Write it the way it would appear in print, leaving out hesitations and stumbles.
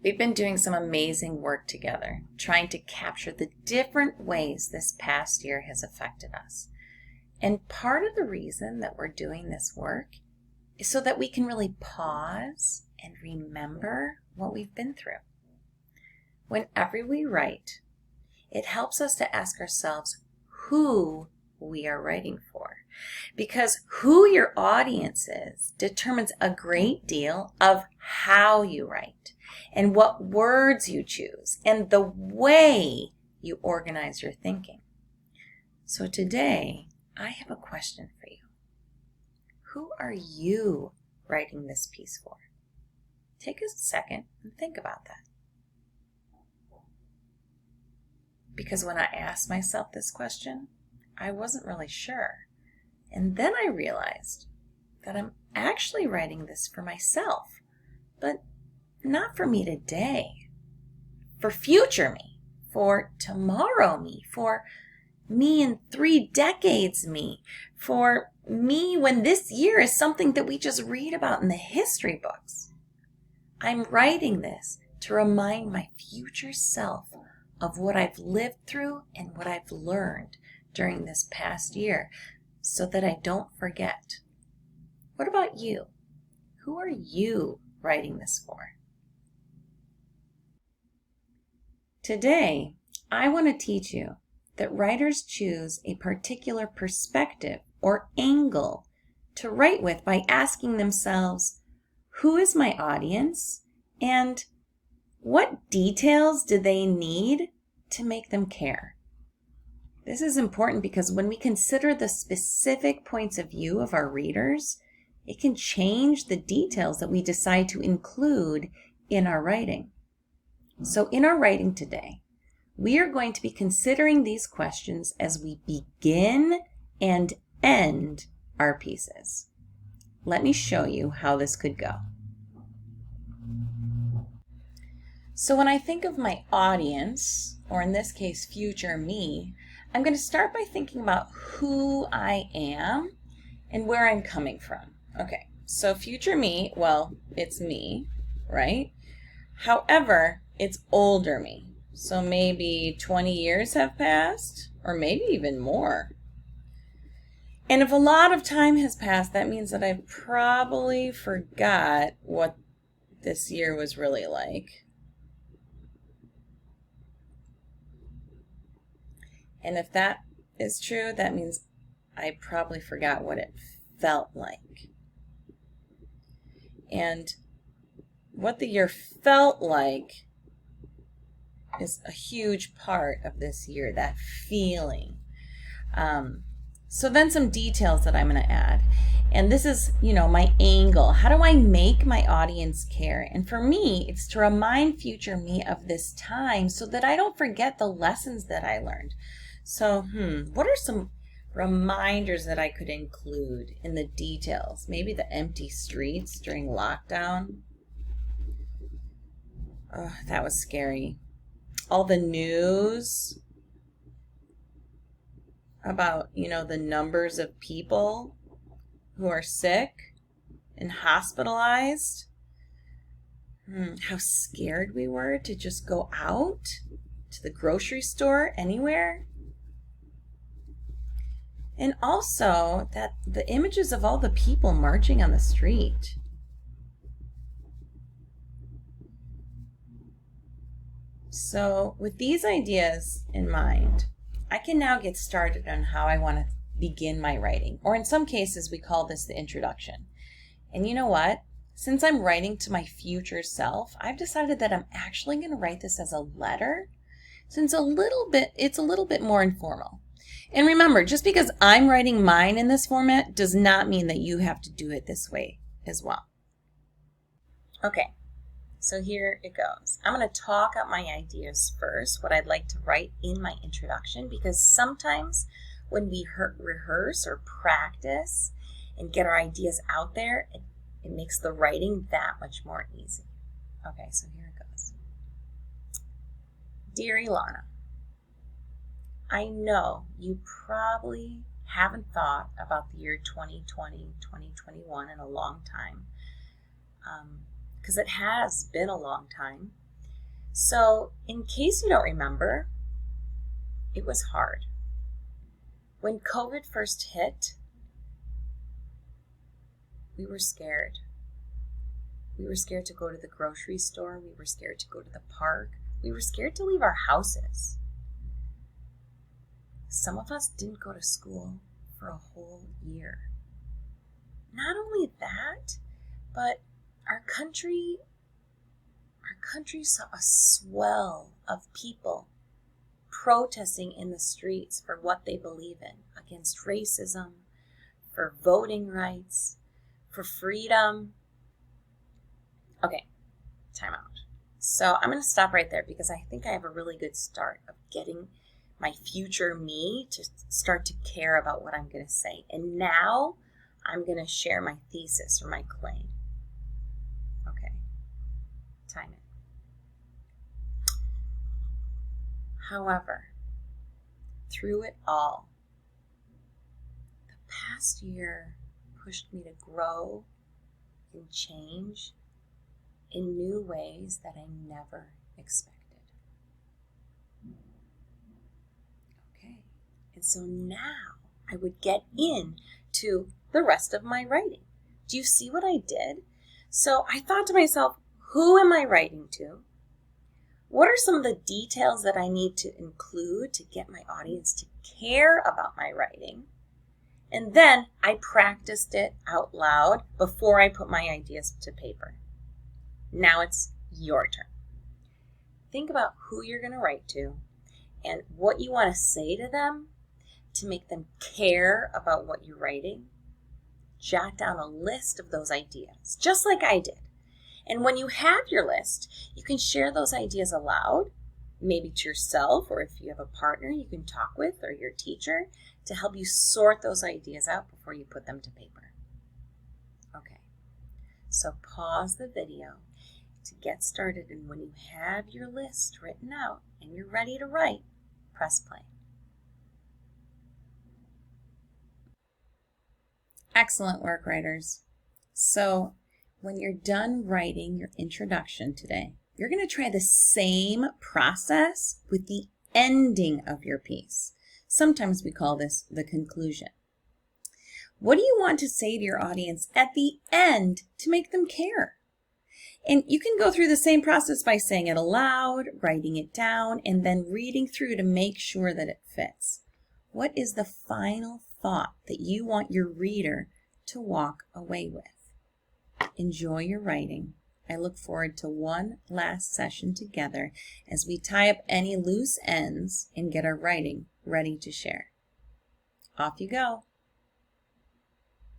We've been doing some amazing work together, trying to capture the different ways this past year has affected us. And part of the reason that we're doing this work is so that we can really pause and remember what we've been through. Whenever we write, it helps us to ask ourselves who we are writing for. Because who your audience is determines a great deal of how you write and what words you choose and the way you organize your thinking. So today, I have a question for you. Who are you writing this piece for? Take a second and think about that. Because when I asked myself this question, I wasn't really sure. And then I realized that I'm actually writing this for myself, but not for me today, for future me, for tomorrow me, for me in 3 decades me, for me when this year is something that we just read about in the history books. I'm writing this to remind my future self of what I've lived through and what I've learned during this past year so that I don't forget. What about you? Who are you writing this for? Today, I want to teach you that writers choose a particular perspective or angle to write with by asking themselves, who is my audience and what details do they need to make them care? This is important because when we consider the specific points of view of our readers, it can change the details that we decide to include in our writing. So in our writing today, we are going to be considering these questions as we begin and end our pieces. Let me show you how this could go. So when I think of my audience, or in this case, future me, I'm going to start by thinking about who I am and where I'm coming from. Okay, so future me, well, it's me, right? However, it's older me. So maybe 20 years have passed, or maybe even more. And if a lot of time has passed, that means that I probably forgot what this year was really like. And if that is true, that means I probably forgot what it felt like. And what the year felt like is a huge part of this year, that feeling. So then some details that I'm going to add. And this is, my angle. How do I make my audience care? And for me, it's to remind future me of this time so that I don't forget the lessons that I learned. So, what are some reminders that I could include in the details? Maybe the empty streets during lockdown. Oh, that was scary. All the news about, the numbers of people who are sick and hospitalized. How scared we were to just go out to the grocery store, anywhere. And also that the images of all the people marching on the street. So with these ideas in mind, I can now get started on how I want to begin my writing. Or in some cases, we call this the introduction. And you know what? Since I'm writing to my future self, I've decided that I'm actually going to write this as a letter, since it's a little bit more informal. And remember, just because I'm writing mine in this format does not mean that you have to do it this way as well. Okay, so here it goes. I'm going to talk out my ideas first, what I'd like to write in my introduction, because sometimes when we rehearse or practice and get our ideas out there, it makes the writing that much more easy. Okay, so here it goes. Dear Elana, I know you probably haven't thought about the year 2020, 2021 in a long time, because it has been a long time. So, in case you don't remember, it was hard. When COVID first hit, we were scared. We were scared to go to the grocery store. We were scared to go to the park. We were scared to leave our houses. Some of us didn't go to school for a whole year. Not only that, but our country saw a swell of people protesting in the streets for what they believe in, against racism, for voting rights, for freedom. Okay, time out. So I'm going to stop right there because I think I have a really good start of getting my future me to start to care about what I'm going to say. And now I'm going to share my thesis or my claim. Okay, time it. However, through it all, the past year pushed me to grow and change in new ways that I never expected. Okay, and so now I would get into the rest of my writing. Do you see what I did? So I thought to myself, who am I writing to? What are some of the details that I need to include to get my audience to care about my writing? And then I practiced it out loud before I put my ideas to paper. Now it's your turn. Think about who you're going to write to and what you want to say to them to make them care about what you're writing. Jot down a list of those ideas, just like I did. And when you have your list, you can share those ideas aloud, maybe to yourself, or if you have a partner you can talk with, or your teacher, to help you sort those ideas out before you put them to paper. Okay, so pause the video to get started, and when you have your list written out and you're ready to write, press play. Excellent work, writers. So when you're done writing your introduction today, you're going to try the same process with the ending of your piece. Sometimes we call this the conclusion. What do you want to say to your audience at the end to make them care? And you can go through the same process by saying it aloud, writing it down, and then reading through to make sure that it fits. What is the final thought that you want your reader to walk away with? Enjoy your writing. I look forward to one last session together as we tie up any loose ends and get our writing ready to share. Off you go.